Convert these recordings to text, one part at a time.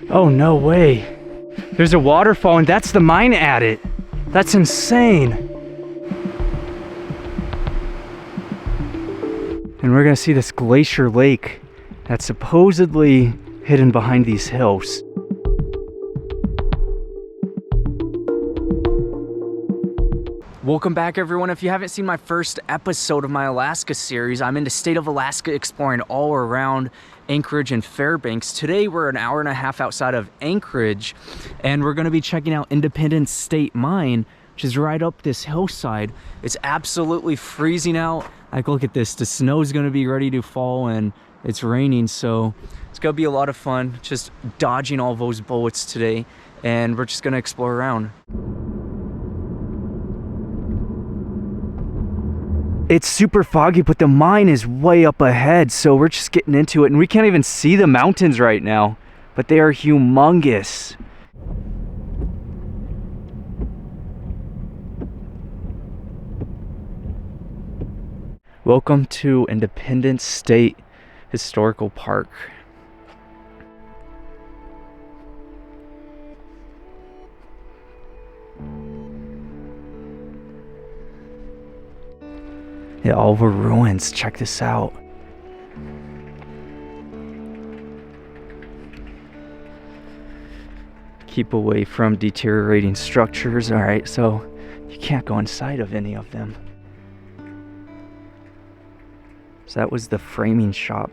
Oh, no way. There's a waterfall and that's the mine at it. That's insane. And we're gonna see this glacier lake that's supposedly hidden behind these hills. Welcome back, everyone. If you haven't seen my first episode of my Alaska series, I'm in the state of Alaska exploring all around Anchorage and Fairbanks. Today we're an hour and a half outside of Anchorage and we're going to be checking out Independence State Mine, which is right up this hillside. It's absolutely freezing out. Like, look at this, the snow's going to be ready to fall and it's raining, so it's going to be a lot of fun just dodging all those bullets today, and we're just going to explore around. It's super foggy, but the mine is way up ahead, so we're just getting into it, and we can't even see the mountains right now, but they are humongous. Welcome to Independence State Historical Park. Yeah, all the ruins. Check this out. Keep away from deteriorating structures. All right, so you can't go inside of any of them. So that was the framing shop.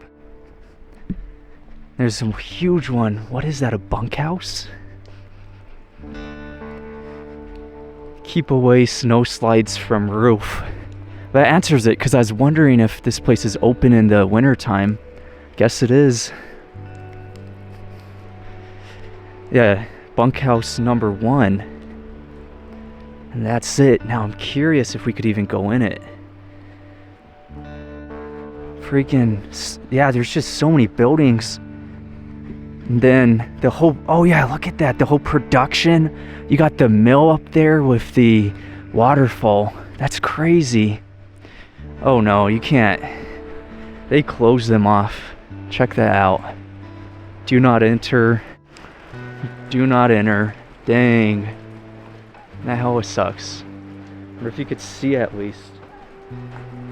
There's some huge one. What is that, a bunkhouse? Keep away snow slides from roof. That answers it, because I was wondering if this place is open in the winter time. Guess it is. Yeah, bunkhouse number 1. And that's it. Now I'm curious if we could even go in it. Freaking, yeah, there's just so many buildings. And then the whole, oh yeah, look at that, the whole production. You got the mill up there with the waterfall. That's crazy. Oh no, you can't. They closed them off. Check that out. Do not enter. Do not enter. Dang. That hella sucks. I wonder if you could see at least,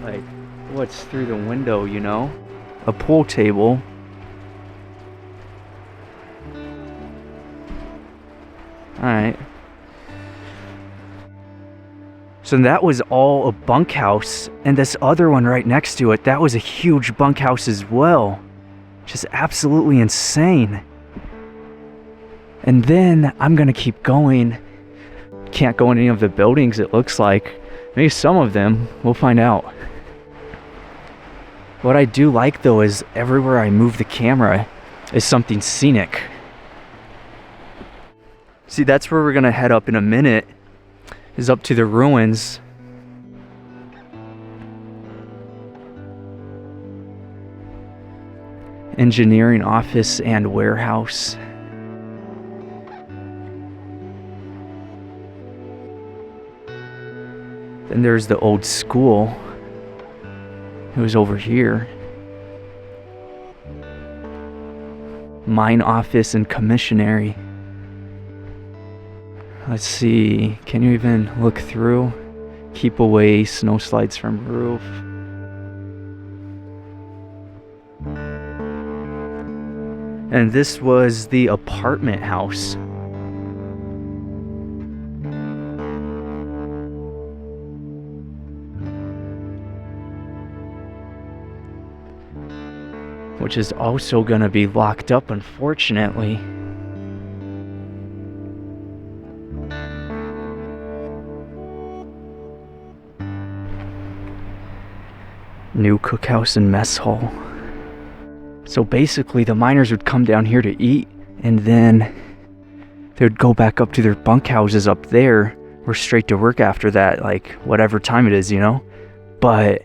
like, what's through the window, you know? A pool table. Alright. So that was all a bunkhouse, and this other one right next to it, that was a huge bunkhouse as well. Just absolutely insane. And then I'm gonna keep going. Can't go in any of the buildings, it looks like. Maybe some of them, we'll find out. What I do like though is everywhere I move the camera is something scenic. See, that's where we're gonna head up in a minute, is up to the ruins. Engineering office and warehouse. Then there's the old school. It was over here. Mine office and commissionary. Let's see, can you even look through? Keep away snow slides from roof. And this was the apartment house. Which is also gonna be locked up, unfortunately. New cookhouse and mess hall. So basically the miners would come down here to eat, and then they would go back up to their bunkhouses up there, or straight to work after that, like whatever time it is, you know? But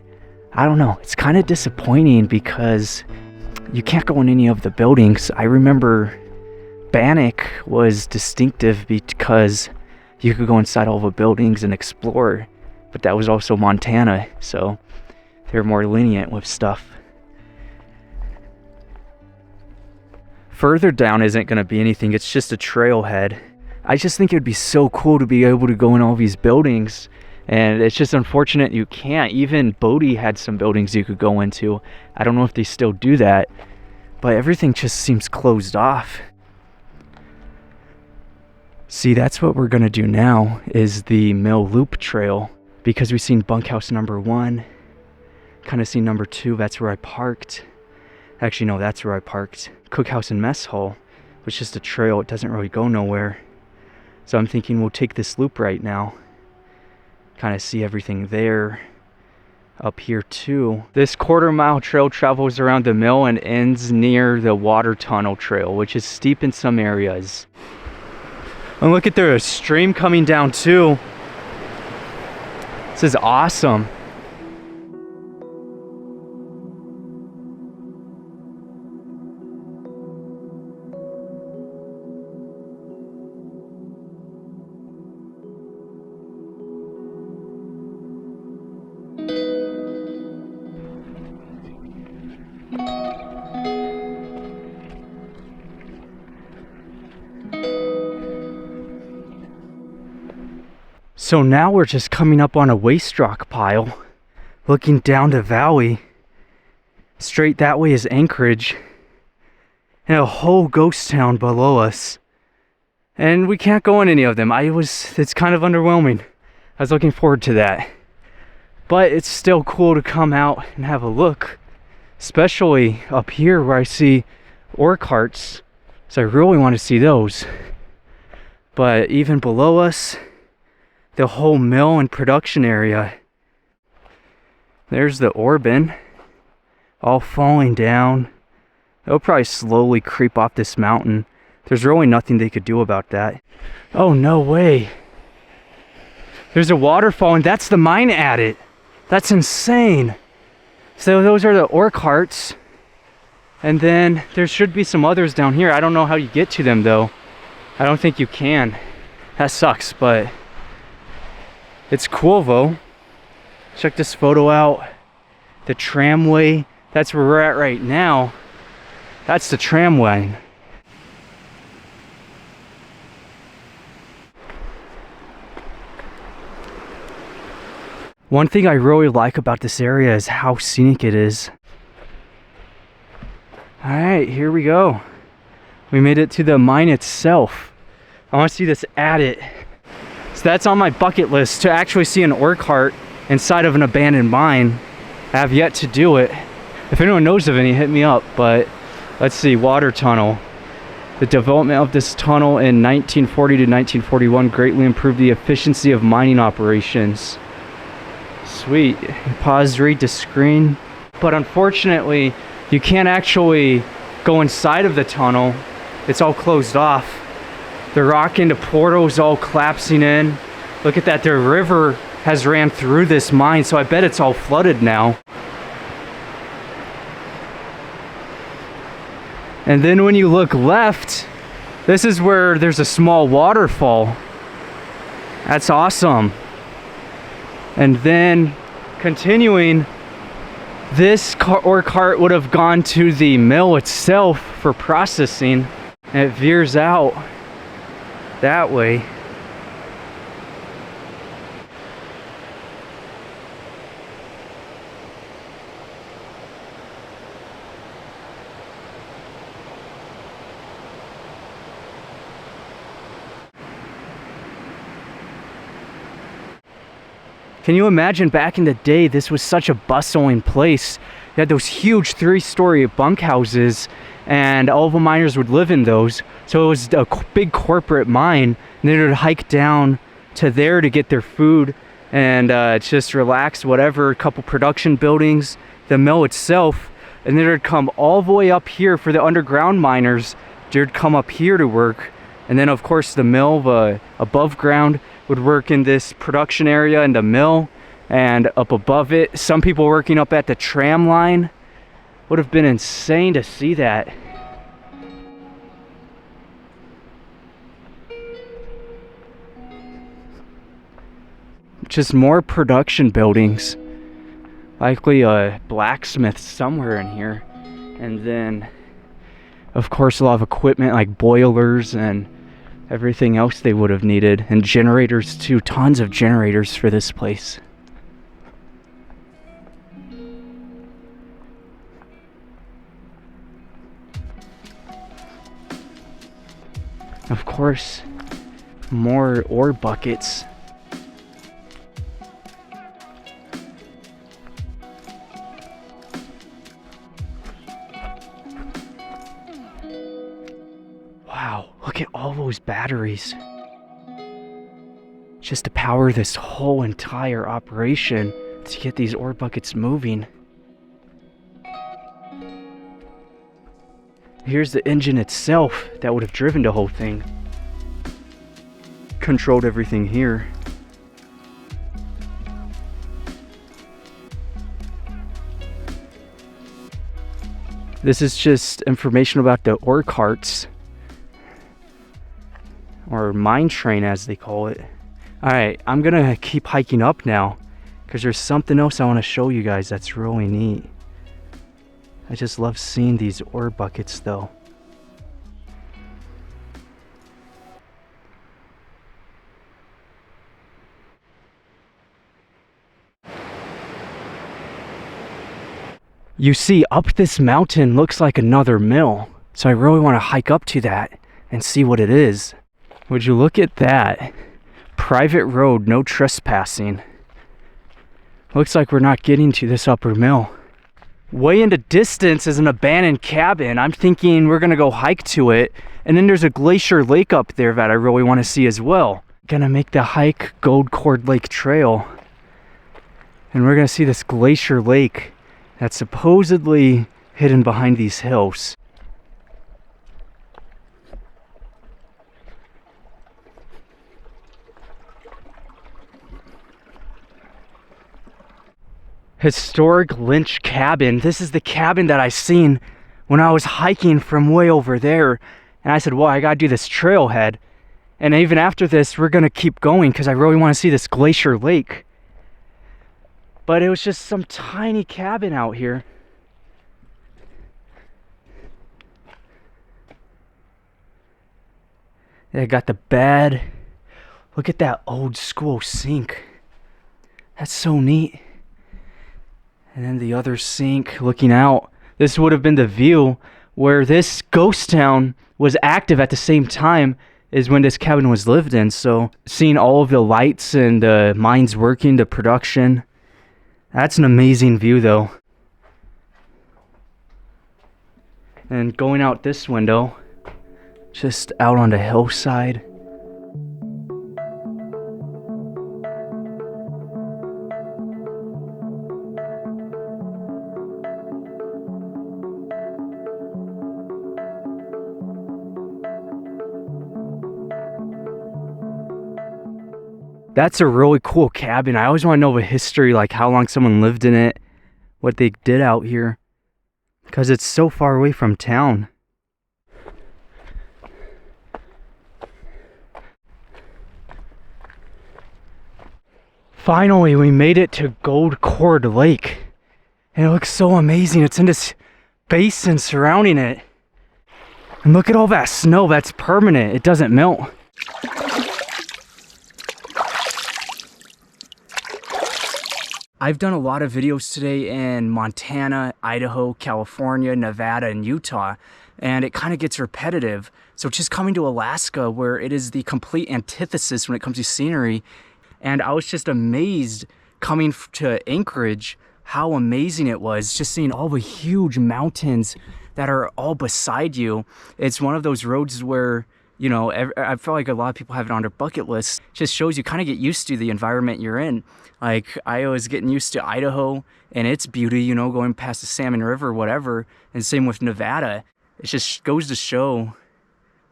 I don't know, it's kind of disappointing because you can't go in any of the buildings. I remember Bannock was distinctive because you could go inside all the buildings and explore, but that was also Montana, so they're more lenient with stuff. Further down isn't going to be anything. It's just a trailhead. I just think it would be so cool to be able to go in all these buildings. And it's just unfortunate you can't. Even Bodie had some buildings you could go into. I don't know if they still do that. But everything just seems closed off. See, that's what we're going to do now, is the Mill Loop Trail. Because we've seen bunkhouse number 1. Kind of seen number 2. That's where I parked. Actually, no, that's where I parked. Cookhouse and Mess Hall. It's just a trail. It doesn't really go nowhere. So I'm thinking we'll take this loop right now. Kind of see everything there. Up here too. This 1/4 mile trail travels around the mill and ends near the water tunnel trail, which is steep in some areas. And look at the stream coming down too. This is awesome. So now we're just coming up on a waste rock pile, looking down the valley. Straight that way is Anchorage, and a whole ghost town below us. And we can't go in any of them. It's kind of underwhelming. I was looking forward to that. But it's still cool to come out and have a look, especially up here where I see ore carts. So I really want to see those. But even below us, the whole mill and production area. There's the ore bin, all falling down. It'll probably slowly creep off this mountain. There's really nothing they could do about that. Oh, no way. There's a waterfall, and that's the mine adit. That's insane. So those are the ore carts. And then there should be some others down here. I don't know how you get to them, though. I don't think you can. That sucks, but it's cool though. Check this photo out. The tramway. That's where we're at right now. That's the tramway. One thing I really like about this area is how scenic it is. Alright, here we go. We made it to the mine itself. I want to see this adit. So that's on my bucket list, to actually see an ore cart inside of an abandoned mine. I have yet to do it. If anyone knows of any, hit me up. But let's see, water tunnel. The development of this tunnel in 1940 to 1941 greatly improved the efficiency of mining operations. Sweet. Pause, read the screen. But unfortunately, you can't actually go inside of the tunnel. It's all closed off. The rock into portal is all collapsing in. Look at that, the river has ran through this mine, so I bet it's all flooded now. And then when you look left, this is where there's a small waterfall. That's awesome. And then continuing, this ore cart would have gone to the mill itself for processing, and it veers out that way. Can you imagine back in the day, this was such a bustling place. You had those huge 3-story bunkhouses, and all the miners would live in those. So it was a big corporate mine, and they would hike down to there to get their food and just relax, whatever. A couple production buildings, the mill itself, and then they'd come all the way up here for the underground miners. They'd come up here to work, and then of course the mill, the above ground, would work in this production area in the mill, and up above it, some people working up at the tram line. Would have been insane to see that. Just more production buildings. Likely a blacksmith somewhere in here. And then Of course, a lot of equipment like boilers and everything else they would have needed, and generators too, tons of generators for this place. Of course, more ore buckets. Wow, look at all those batteries. Just to power this whole entire operation to get these ore buckets moving. Here's the engine itself that would have driven the whole thing. Controlled everything here. This is just information about the ore carts, or mine train as they call it. Alright, I'm gonna keep hiking up now because there's something else I want to show you guys that's really neat. I just love seeing these ore buckets though. You see, up this mountain looks like another mill, so I really want to hike up to that and see what it is. Would you look at that? Private road, no trespassing. Looks like we're not getting to this upper mill. Way in the distance is an abandoned cabin. I'm thinking we're gonna go hike to it, and then there's a glacier lake up there that I really want to see as well. Gonna make the hike Gold Cord Lake Trail, and we're gonna see this glacier lake that's supposedly hidden behind these hills. Historic Lynch cabin. This is the cabin that I seen when I was hiking from way over there. And I said, well, I gotta do this trailhead. And even after this, we're gonna keep going because I really want to see this glacier lake. But it was just some tiny cabin out here. They got the bed. Look at that old school sink. That's so neat. And then the other sink looking out. This would have been the view where this ghost town was active at the same time as when this cabin was lived in. So seeing all of the lights and the mines working, the production. That's an amazing view though. And going out this window, just out on the hillside. That's a really cool cabin. I always want to know the history, like how long someone lived in it, what they did out here, because it's so far away from town. Finally, we made it to Gold Cord Lake, and it looks so amazing. It's in this basin surrounding it. And look at all that snow, that's permanent. It doesn't melt. I've done a lot of videos today in Montana, Idaho, California, Nevada, and Utah, and it kind of gets repetitive. So just coming to Alaska, where it is the complete antithesis when it comes to scenery, and I was just amazed coming to Anchorage how amazing it was, just seeing all the huge mountains that are all beside you. It's one of those roads where, you know, I feel like a lot of people have it on their bucket list. It just shows you kind of get used to the environment you're in. Like, I was getting used to Idaho and its beauty, you know, going past the Salmon River, whatever. And same with Nevada. It just goes to show,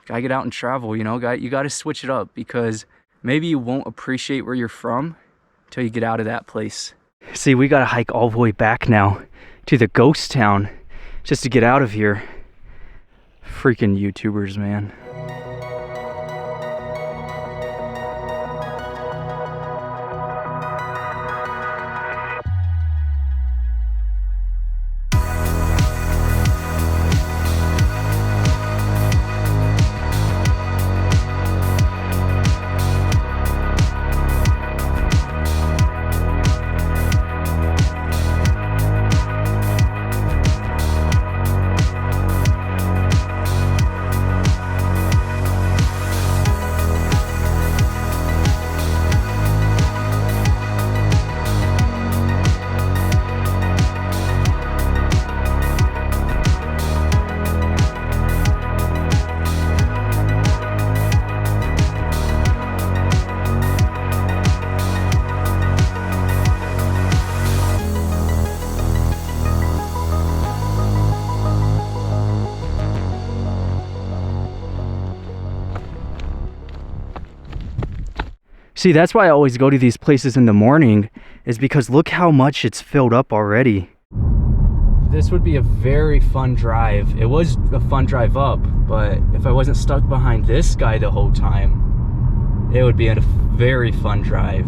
gotta get out and travel, you know, you gotta switch it up, because maybe you won't appreciate where you're from until you get out of that place. See, we gotta hike all the way back now to the ghost town just to get out of here. Freaking YouTubers, man. See, that's why I always go to these places in the morning, is because look how much it's filled up already. This would be a very fun drive. It was a fun drive up, but if I wasn't stuck behind this guy the whole time, it would be a very fun drive.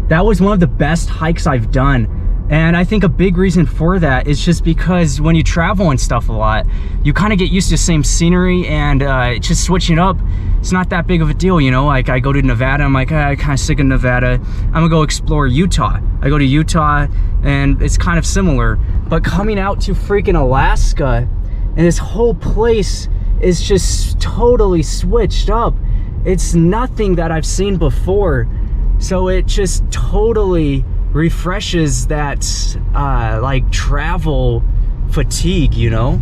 That was one of the best hikes I've done. And I think a big reason for that is just because when you travel and stuff a lot, you kind of get used to the same scenery, and just switching up, it's not that big of a deal, you know? Like I go to Nevada, I'm like, I'm kind of sick of Nevada. I'm gonna go explore Utah. I go to Utah and it's kind of similar, but coming out to freaking Alaska and this whole place is just totally switched up. It's nothing that I've seen before. So it just totally refreshes that like travel fatigue, you know,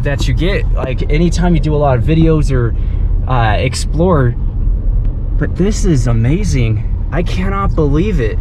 that you get like anytime you do a lot of videos or explore. But this is amazing. I cannot believe it.